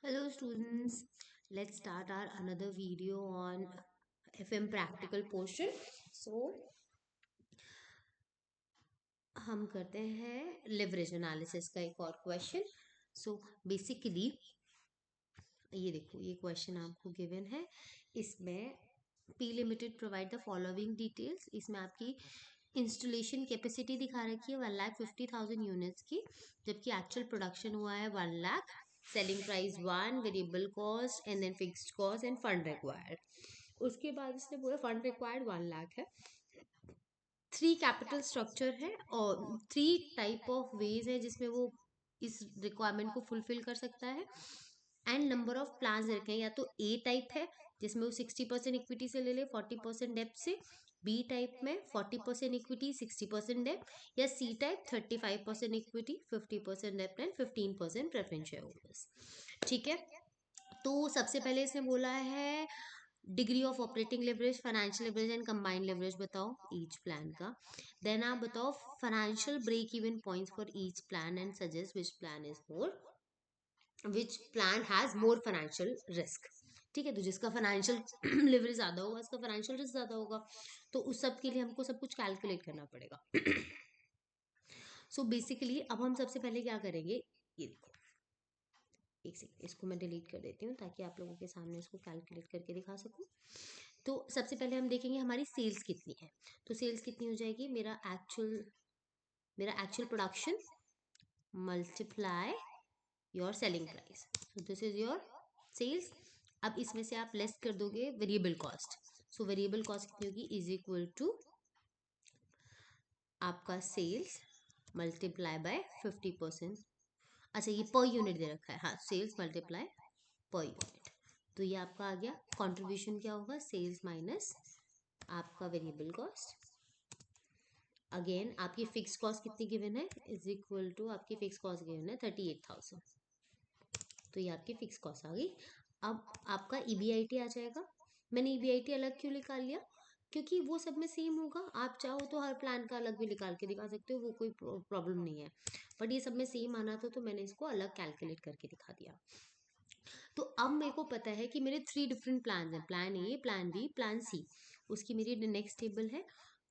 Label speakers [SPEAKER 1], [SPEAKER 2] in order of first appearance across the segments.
[SPEAKER 1] Hello students, let's start our another video on FM practical portion. So हम करते हैं leverage analysis का एक और क्वेश्चन. So basically ये देखो ये क्वेश्चन आपको गिवन है. इसमें P Limited provide the following details. इसमें आपकी इंस्टॉलेशन कैपेसिटी दिखा रखी है 1,50,000 यूनिट्स की, जबकि एक्चुअल प्रोडक्शन हुआ है 1 lakh. Selling price 1, variable cost and then fixed cost and fund required. उसके बाद इसने बोला फंड रिक्वायर्ड 1 लाख है. 3 कैपिटल स्ट्रक्चर है और 3 टाइप ऑफ वेज है जिसमें वो इस रिक्वायरमेंट को फुलफिल कर सकता है. एंड नंबर ऑफ प्लान्स रखे हैं, या तो ए टाइप है जिसमें वो 60% इक्विटी से ले ले 40% डेप्थ से, बी टाइप में 40% इक्विटी 60% डेप्थ, या सी टाइप 35% इक्विटी 50% डेप्थ एंड 15% प्रेफरेंस शेयर होल्डर्स. ठीक है, तो सबसे पहले इसने बोला है degree of operating leverage, financial leverage and combined leverage बताओ ईच प्लान का. देन आप बताओ financial break even points for each plan and suggest which plan is more, which plan has more financial risk. ठीक है, तो जिसका financial leverage ज्यादा होगा उसका फाइनेंशियल रिस्क ज्यादा होगा, तो उस सब के लिए हमको सब कुछ कैलकुलेट करना पड़ेगा. सो बेसिकली अब हम सबसे पहले क्या करेंगे, ये देखो एक सेकंड इसको मैं डिलीट कर देती हूँ ताकि आप लोगों के सामने इसको कैलकुलेट करके दिखा सकूँ. तो सबसे पहले हम देखेंगे हमारी सेल्स कितनी है. तो सेल्स कितनी हो जाएगी, मेरा actual production multiply your selling price. So this is your sales. अब इसमें से आप लेस कर दोगे variable cost. So variable cost कितनी होगी, इज इक्वल टू आपका सेल्स मल्टीप्लाई बाय 50%. अच्छा ये पर यूनिट दे रखा है, हाँ सेल्स मल्टीप्लाई पर यूनिट. तो ये आपका आ गया. कंट्रीब्यूशन क्या होगा, सेल्स माइनस आपका वेरिएबल कॉस्ट. अगेन आपकी फिक्स कॉस्ट कितनी गिवन है, इज इक्वल टू आपकी फिक्स कॉस्ट गिवन है 38,000. तो ये आपकी फिक्स कॉस्ट आ गई. अब आपका ईबीआईटी आ जाएगा. मैंने ईबीआईटी अलग क्यों निकाल लिया, क्योंकि वो सब में सेम होगा. आप चाहो तो हर प्लान का अलग भी निकाल के दिखा सकते हो, वो कोई प्रॉब्लम नहीं है. बट ये सब में सेम आना था तो मैंने इसको अलग कैलकुलेट करके दिखा दिया. तो अब मेरे को पता है कि मेरे 3 डिफरेंट प्लान हैं, plan A, plan B, plan C. उसकी मेरी नेक्स्ट टेबल है.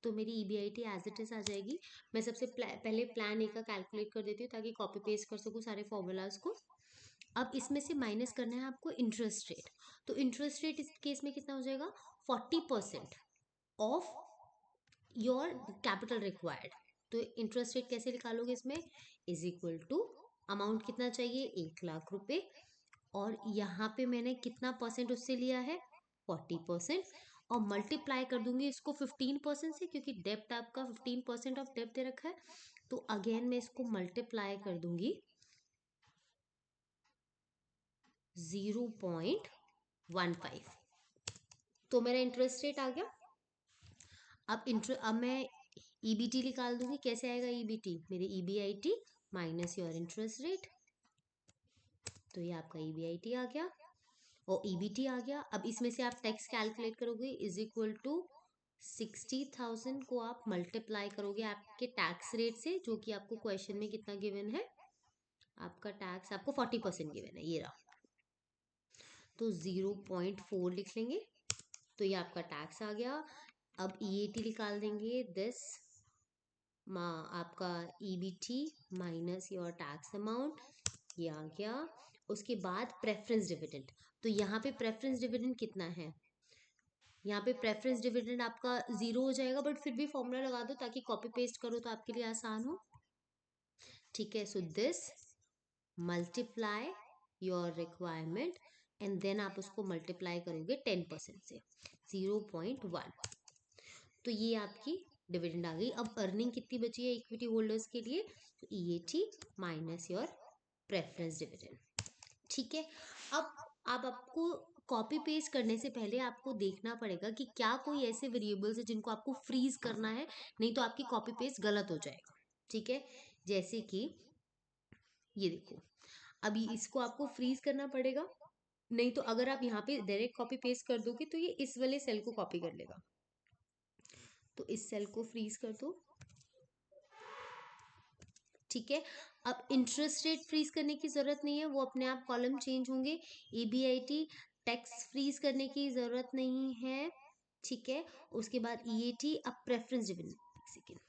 [SPEAKER 1] तो मेरी ईबीआईटी एज इट इज आ जाएगी. मैं सबसे पहले प्लान ए का कैलकुलेट कर देती हूँ ताकि कॉपी पेस्ट कर सकूँ सारे फॉर्मूलाज को. अब इसमें से माइनस करना है आपको इंटरेस्ट रेट. तो इंटरेस्ट रेट इस केस में कितना हो जाएगा, 40% ऑफ योर कैपिटल रिक्वायर्ड. तो इंटरेस्ट रेट कैसे निकालोगे इसमें, इज इक्वल टू अमाउंट कितना चाहिए 1,00,000 रुपए, और यहाँ पे मैंने कितना परसेंट उससे लिया है 40%, और मल्टीप्लाई कर दूंगी इसको 15% से, क्योंकि डेप्ट आपका 15% ऑफ डेप्ट दे रखा है. तो अगेन मैं इसको मल्टीप्लाई कर दूंगी 0.15. तो मेरा इंटरेस्ट रेट आ गया. अब मैं ईबीटी निकाल दूंगी. कैसे आएगा ईबीटी, मेरे EBIT minus your interest rate. तो ये आपका ईबीआईटी आ गया और ईबीटी आ गया. अब इसमें से आप टैक्स कैलकुलेट करोगे, इज इक्वल टू 60,000 को आप मल्टीप्लाई करोगे आपके टैक्स रेट से, जो कि आपको क्वेश्चन में कितना गिवन है, आपका टैक्स आपको 40% गिवन है, ये रहा. तो 0.4 लिख लेंगे. तो ये आपका टैक्स आ गया. अब ईएटी निकाल देंगे, दिस आपका EBT minus your tax amount, ये आ गया. उसके बाद प्रेफरेंस डिविडेंड. तो यहाँ पे प्रेफरेंस डिविडेंड कितना है, यहाँ पे प्रेफरेंस डिविडेंड आपका 0 हो जाएगा, बट फिर भी फॉर्मूला लगा दो ताकि कॉपी पेस्ट करो तो आपके लिए आसान हो. ठीक है, so this multiply your requirement and then आप उसको मल्टीप्लाई करोगे 10% से, 0.1. तो ये आपकी डिविडेंड आ गई. अब अर्निंग कितनी बची है इक्विटी होल्डर्स के लिए, तो EAT minus your preference dividend. ठीक है, अब आपको कॉपी पेस्ट करने से पहले आपको देखना पड़ेगा कि क्या कोई ऐसे वेरिएबल्स है जिनको आपको फ्रीज करना है, नहीं तो आपकी कॉपी पेस्ट गलत हो जाएगा. ठीक है, जैसे कि ये देखो, अभी इसको आपको फ्रीज करना पड़ेगा, नहीं तो अगर आप यहाँ पे डायरेक्ट कॉपी पेस्ट कर दोगे तो ये इस वाले सेल को कॉपी कर लेगा. तो इस सेल को फ्रीज कर दो. ठीक है। अब इंटरेस्ट रेट फ्रीज करने की जरूरत नहीं है, वो अपने आप कॉलम चेंज होंगे। EBIT टैक्स फ्रीज करने की जरूरत नहीं है, ठीक है। उसके बाद EAT। अब preference dividend, second,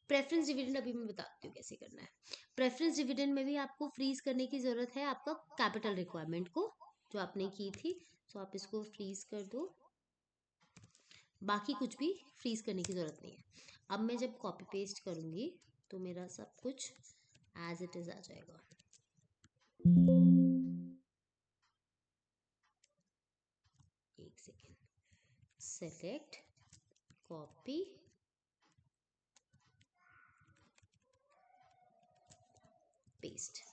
[SPEAKER 1] preference dividend अभी मैं बताती हूँ कैसे करना है। प्रेफरेंस डिविडेंड में भी आपको फ्रीज करने की जरूरत है आपका कैपिटल रिक्वायरमेंट को, जो आपने की थी, तो आप इसको फ्रीज कर दो, बाकी कुछ भी फ्रीज करने की जरूरत नहीं है। अब मैं जब कॉपी पेस्ट करूंगी तो मेरा सब कुछ एज इट इज आ जाएगा। एक सेकेंड, सेलेक्ट, कॉपी, पेस्ट,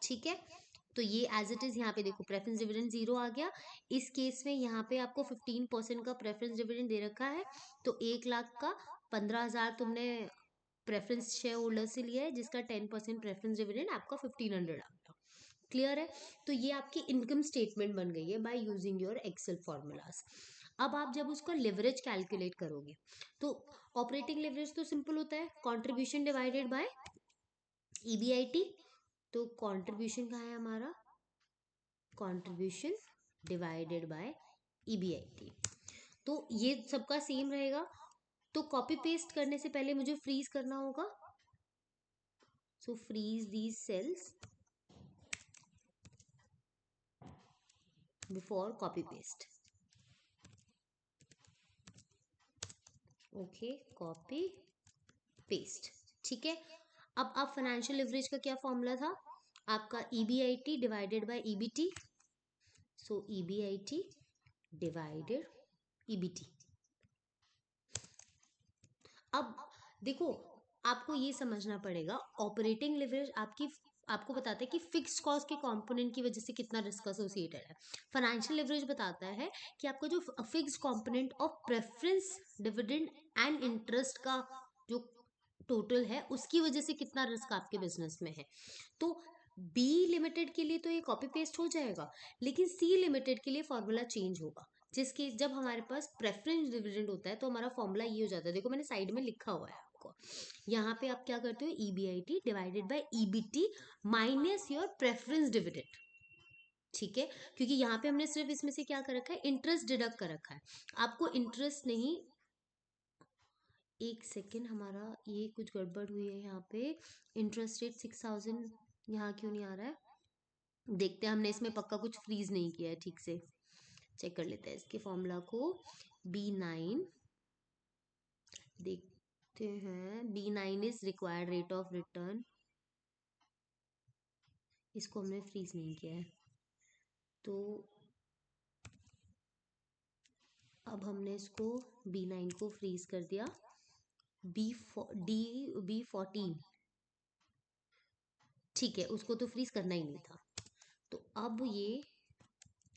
[SPEAKER 1] ठीक है। तो ये एज इट इज यहाँ पे देखो प्रेफरेंस डिविडेंड 0 आ गया। इस केस में यहाँ पे आपको 15% का प्रेफरेंस डिविडेंड दे रखा है, तो 1 लाख का 15,000 तुमने प्रेफरेंस शेयर होल्डर से लिया है, जिसका 10% प्रेफरेंस डिविडेंड आपका 1500 आ गया। क्लियर है। तो ये आपकी इनकम स्टेटमेंट बन गई है by using your Excel formulas. अब आप जब उसका लेवरेज कैलकुलेट करोगे तो ऑपरेटिंग लेवरेज तो सिंपल होता है, कंट्रीब्यूशन डिवाइडेड बाय EBIT। तो कंट्रीब्यूशन कहाँ है हमारा, कंट्रीब्यूशन डिवाइडेड बाय EBIT। तो ये सबका सेम रहेगा। तो कॉपी पेस्ट करने से पहले मुझे फ्रीज करना होगा, सो freeze these cells before copy paste. Okay, copy paste, ठीक है। अब आप फाइनेंशियल लिवरेज का क्या फॉर्मूला था आपका, EBIT divided by EBT, so EBIT divided EBT। अब देखो, आपको ये समझना पड़ेगा, ऑपरेटिंग लिवरेज आपको बताता है कि फिक्स्ड कॉस्ट के कंपोनेंट की वजह से कितना रिस्क एसोसिएटेड है। फाइनेंशियल लिवरेज बताता है कि आपका जो fixed component of preference dividend and interest का जो टोटल है उसकी वजह से कितना रिस्क आपके बिजनेस में है। तो बी लिमिटेड के लिए तो ये कॉपी पेस्ट हो जाएगा, लेकिन सी लिमिटेड के लिए फॉर्मूला चेंज होगा, जिसके जब हमारे पास प्रेफरेंस डिविडेंड होता है तो हमारा फॉर्मूला ये हो जाता है। देखो मैंने साइड में लिखा हुआ है आपको, यहाँ पे आप क्या करते हो, EBIT divided by EBT minus your preference dividend, ठीक है। क्योंकि यहाँ पे हमने सिर्फ इसमें से क्या कर रखा है, इंटरेस्ट डिडक्ट कर रखा है, आपको इंटरेस्ट नहीं। एक सेकेंड, हमारा ये कुछ गड़बड़ हुई है यहाँ पे, इंटरेस्ट रेट 6,000 यहाँ क्यों नहीं आ रहा है, देखते हैं, हमने इसमें पक्का कुछ फ्रीज नहीं किया है, ठीक से चेक कर लेते हैं इसके फॉर्मूला को। B9 देखते हैं, B9 is required rate of return, इसको हमने फ्रीज नहीं किया है, तो अब हमने इसको B9 को फ्रीज कर दिया। B14, ठीक है, उसको तो फ्रीज करना ही नहीं था। तो अब ये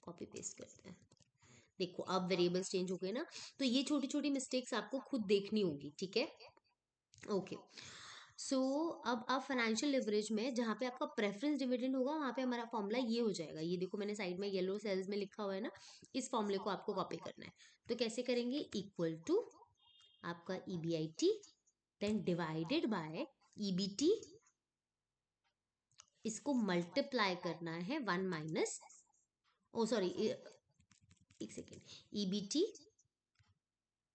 [SPEAKER 1] कॉपी पेस्ट करते हैं, देखो अब वेरिएबल्स चेंज हो गए ना, तो ये छोटी छोटी मिस्टेक्स आपको खुद देखनी होगी, ठीक है। ओके, सो अब आप फाइनेंशियल लिवरेज में जहाँ पे आपका प्रेफरेंस डिविडेंड होगा वहाँ पे हमारा फॉर्मूला ये हो जाएगा, ये देखो मैंने साइड में येलो सेल्स में लिखा हुआ है ना, इस फॉर्मूले को आपको कॉपी करना है। तो कैसे करेंगे, इक्वल टू आपका EBIT then divided by EBT, इसको मल्टीप्लाई करना है 1 माइनस, ओ सॉरी एक सेकेंड, EBT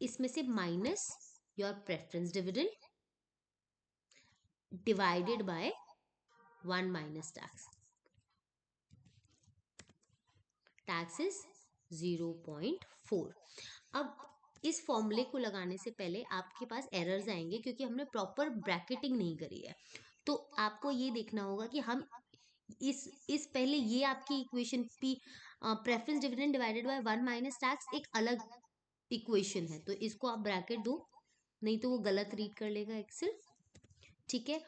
[SPEAKER 1] इसमें से minus your preference dividend divided by 1 minus tax, tax is 0.4। अब इस फॉर्मूले को लगाने से पहले आपके पास एरर्स आएंगे क्योंकि हमने प्रॉपर ब्रैकेटिंग नहीं करी है। तो आपको ये देखना होगा कि हम इस पहले ये आपकी equation P preference dividend divided by 1 minus tax एक अलग इक्वेशन है, तो इसको आप ब्रैकेट दो, नहीं तो वो गलत रीड कर लेगा एक्सेल, ठीक है।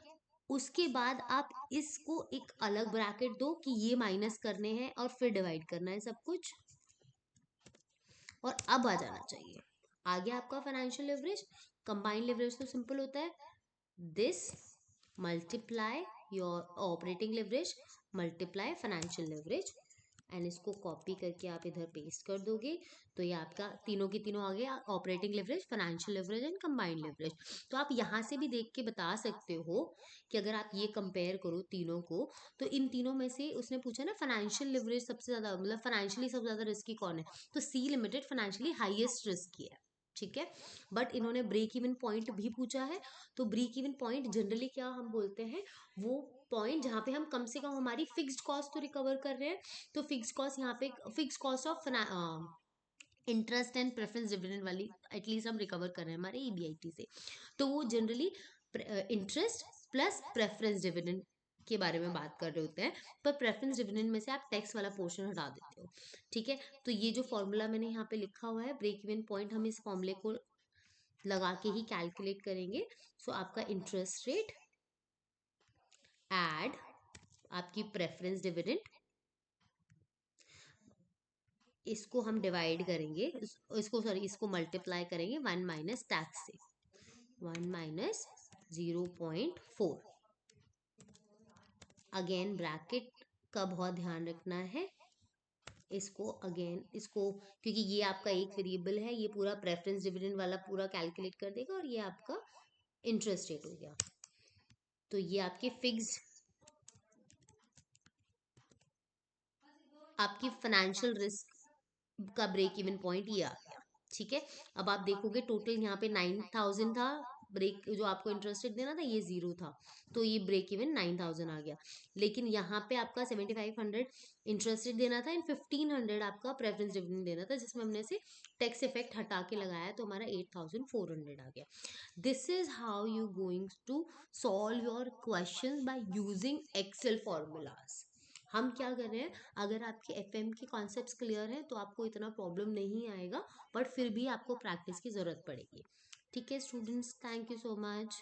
[SPEAKER 1] उसके बाद आप इसको एक अलग ब्रैकेट दो कि ये माइनस करने हैं और फिर डिवाइड करना है सब कुछ, और अब आ जाना चाहिए आगे आपका फाइनेंशियल लिवरेज। कंबाइंड लिवरेज तो सिंपल होता है, this multiply your operating leverage multiply financial leverage and इसको कॉपी करके आप इधर पेस्ट कर दोगे तो ये आपका तीनों के तीनों आ गया, operating leverage, financial leverage and combined leverage. तो आप यहाँ से भी देख के बता सकते हो कि अगर आप ये कंपेयर करो तीनों को, तो इन तीनों में से उसने पूछा ना फाइनेंशियल लिवरेज सबसे ज़्यादा, मतलब फाइनेंशियली सबसे ज़्यादा रिस्की कौन है, तो C limited financially highest risky है, ठीक है। बट इन्होंने ब्रेक इवन पॉइंट भी पूछा है, तो ब्रेक इवन पॉइंट जनरली क्या हम बोलते हैं, वो पॉइंट जहाँ पे हम कम से कम हमारी फिक्स्ड कॉस्ट तो रिकवर कर रहे हैं। तो फिक्स्ड कॉस्ट यहाँ पे, fixed cost of interest and preference dividend वाली एटलीस्ट हम रिकवर कर रहे हैं हमारे ईबीआईटी से। तो वो generally interest plus preference dividend के बारे में बात कर रहे होते हैं, पर प्रेफरेंस डिविडेंड में से आप टैक्स वाला पोर्शन हटा देते हो, ठीक है। तो ये जो फॉर्मूला मैंने यहाँ पे लिखा हुआ है ब्रेक इवन पॉइंट, हम इस फॉर्मूले को लगा के ही कैलकुलेट करेंगे। सो आपका इंटरेस्ट रेट एड आपकी प्रेफरेंस डिविडेंड, इसको हम डिवाइड करेंगे, इसको सॉरी इसको मल्टीप्लाई करेंगे 1 माइनस टैक्स से, 1 माइनस 0.4। अगेन ब्रैकेट का बहुत ध्यान रखना है, इसको अगेन इसको, क्योंकि ये आपका एक वेरिएबल है, ये पूरा प्रेफरेंस डिविडेंड वाला पूरा कैलकुलेट कर देगा, और ये आपका इंटरेस्ट रेट हो गया। तो ये आपके फिक्स, आपकी फाइनेंशियल रिस्क का ब्रेक इवन पॉइंट ये आ गया, ठीक है। अब आप देखोगे टोटल यहाँ पे 9,000 था, ब्रेक जो आपको इंटरेस्ट रेट देना था ये 0 था, तो ये ब्रेक इवन 9,000 आ गया। लेकिन यहाँ पे आपका 7,500 इंटरेस्ट रेट देना था एंड 1,500 आपका प्रेफरेंस डिविडेंड देना था, जिसमें हमने से टैक्स इफेक्ट हटा के लगाया, तो हमारा 8,400 आ गया। This is how you going to solve your question by using Excel formulas. हम क्या कर रहे हैं, अगर आपके एफएम के कॉन्सेप्ट्स क्लियर है तो आपको इतना प्रॉब्लम नहीं आएगा, बट फिर भी आपको प्रैक्टिस की ज़रूरत पड़ेगी, ठीक है students. Thank you so much.